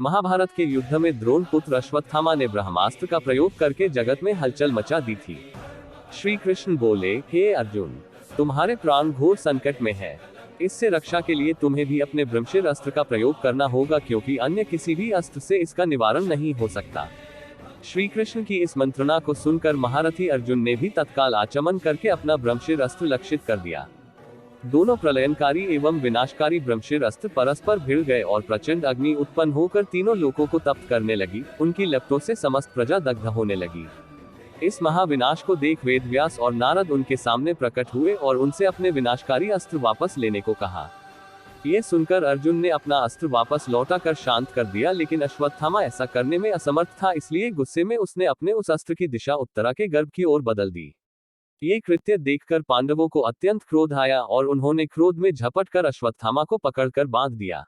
महाभारत के युद्ध में द्रोण पुत्र अश्वत्थामा ने ब्रह्मास्त्र का प्रयोग करके जगत में हलचल मचा दी थी। श्री कृष्ण बोले, हे अर्जुन, तुम्हारे प्राण घोर संकट में है। इससे रक्षा के लिए तुम्हें भी अपने ब्रह्मशिर अस्त्र का प्रयोग करना होगा, क्योंकि अन्य किसी भी अस्त्र से इसका निवारण नहीं हो सकता। श्री कृष्ण की इस मंत्रणा को सुनकर महारथी अर्जुन ने भी तत्काल आचमन करके अपना ब्रह्मशिर अस्त्र लक्षित कर दिया। दोनों प्रलयनकारी एवं विनाशकारी ब्रह्मशिर अस्त्र परस्पर भिड़ गए और प्रचंड अग्नि उत्पन्न होकर तीनों लोकों को तप्त करने लगी। उनकी लपटों से समस्त प्रजा दग्ध होने लगी। इस महाविनाश को देख वेदव्यास और नारद उनके सामने प्रकट हुए और उनसे अपने विनाशकारी अस्त्र वापस लेने को कहा। ये सुनकर अर्जुन ने अपना अस्त्र वापस लौटा कर शांत कर दिया, लेकिन अश्वत्थामा ऐसा करने में असमर्थ था, इसलिए गुस्से में उसने अपने उस अस्त्र की दिशा उत्तरा के गर्भ की ओर बदल दी। ये कृत्य देखकर पांडवों को अत्यंत क्रोध आया और उन्होंने क्रोध में झपट कर अश्वत्थामा को पकड़कर बांध दिया।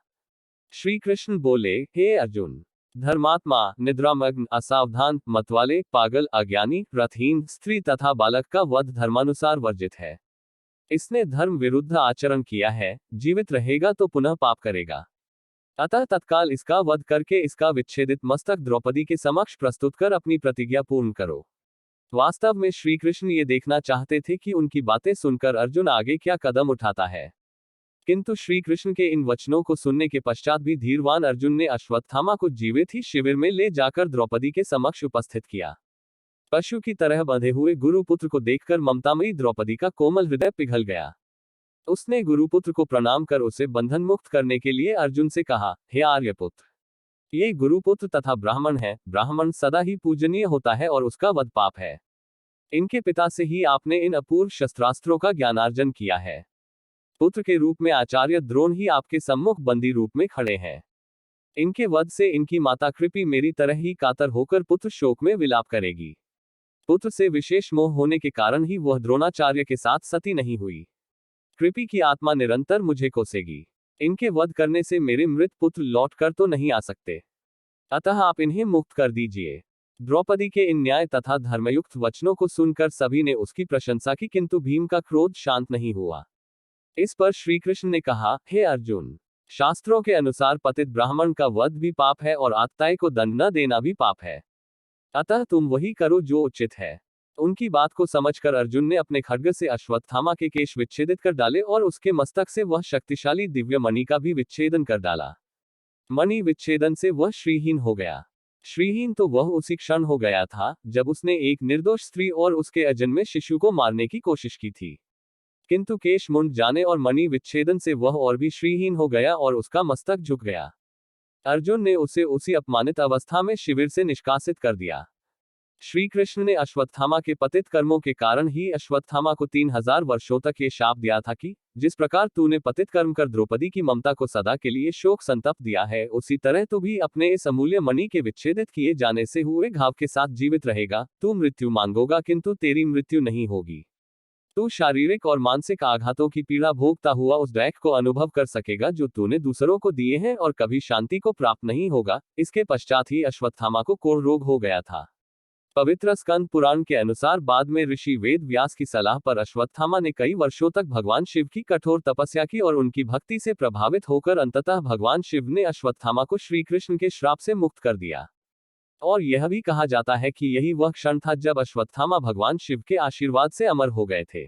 श्री कृष्ण बोले, हे अर्जुन, धर्मात्मा, निद्रामग्न, असावधान, मतवाले, पागल, अज्ञानी, रथहीन, स्त्री तथा बालक का वध धर्मानुसार वर्जित है। इसने धर्म विरुद्ध आचरण किया है, जीवित रहेगा तो पुनः पाप करेगा। अतः तत्काल इसका वध करके इसका विच्छेदित मस्तक द्रौपदी के समक्ष प्रस्तुत कर अपनी प्रतिज्ञा पूर्ण करो। वास्तव में श्री कृष्ण ये देखना चाहते थे कि उनकी बातें सुनकर अर्जुन आगे क्या कदम उठाता है। किंतु श्री कृष्ण के इन वचनों को सुनने के पश्चात भी धीरवान अर्जुन ने अश्वत्थामा को जीवित ही शिविर में ले जाकर द्रौपदी के समक्ष उपस्थित किया। पशु की तरह बंधे हुए गुरुपुत्र को देखकर ममतामयी द्रौपदी का कोमल हृदय पिघल गया। उसने गुरुपुत्र को प्रणाम कर उसे बंधन मुक्त करने के लिए अर्जुन से कहा, हे आर्यपुत्र, ये गुरुपुत्र तथा ब्राह्मण है। ब्राह्मण सदा ही पूजनीय होता है और उसका वध पाप है। इनके पिता से ही आपने इन अपूर्व शस्त्रास्त्रों का ज्ञानार्जन किया है। पुत्र के रूप में आचार्य द्रोण ही आपके सम्मुख बंदी रूप में खड़े हैं। इनके वध से इनकी माता कृपि मेरी तरह ही कातर होकर पुत्र शोक में विलाप करेगी। पुत्र से विशेष मोह होने के कारण ही वह द्रोणाचार्य के साथ सती नहीं हुई। कृपि की आत्मा निरंतर मुझे कोसेगी। इनके वध करने से मेरे मृत पुत्र लौट कर तो नहीं आ सकते, अतः आप इन्हें मुक्त कर दीजिए। द्रौपदी के इन न्याय तथा धर्मयुक्त वचनों को सुनकर सभी ने उसकी प्रशंसा की, किंतु भीम का क्रोध शांत नहीं हुआ। इस पर श्री कृष्ण ने कहा, हे अर्जुन, शास्त्रों के अनुसार पतित ब्राह्मण का वध भी पाप है और आत्ताई को दंड न देना भी पाप है। अतः तुम वही करो जो उचित है। उनकी बात को समझकर अर्जुन ने अपने खड्ग से अश्वत्थामा के केश विच्छेदित कर डाले और उसके मस्तक से वह शक्तिशाली दिव्य मणि का भी विच्छेदन कर डाला। मणि विच्छेदन से वह श्रीहीन हो गया। श्रीहीन तो वह उसी क्षण हो गया था जब उसने एक निर्दोष स्त्री और उसके अजन्मे शिशु को मारने की कोशिश की थी। किंतु केश मुंड जाने और मणि विच्छेदन से वह और भी श्रीहीन हो गया और उसका मस्तक झुक गया। अर्जुन ने उसे उसी अपमानित अवस्था में शिविर से निष्कासित कर दिया। श्री कृष्ण ने अश्वत्थामा के पतित कर्मों के कारण ही अश्वत्थामा को 3000 वर्षों तक ये शाप दिया था कि जिस प्रकार तूने पतित कर्म कर द्रौपदी की ममता को सदा के लिए शोक संतप्त दिया है, उसी तरह तू भी अपने इस अमूल्य मणि के विच्छेदित किए जाने से हुए घाव के साथ जीवित रहेगा। तू मृत्यु मांगोगा, किंतु तेरी मृत्यु नहीं होगी। तू शारीरिक और मानसिक आघातों की पीड़ा भोगता हुआ उस दैख को अनुभव कर सकेगा जो तूने दूसरों को दिए हैं, और कभी शांति को प्राप्त नहीं होगा। इसके पश्चात ही अश्वत्थामा को कोढ़ रोग हो गया था। पवित्र स्कंद पुराण के अनुसार बाद में ऋषि वेद व्यास की सलाह पर अश्वत्थामा ने कई वर्षों तक भगवान शिव की कठोर तपस्या की और उनकी भक्ति से प्रभावित होकर अंततः भगवान शिव ने अश्वत्थामा को श्री कृष्ण के श्राप से मुक्त कर दिया। और यह भी कहा जाता है कि यही वह क्षण था जब अश्वत्थामा भगवान शिव के आशीर्वाद से अमर हो गए थे।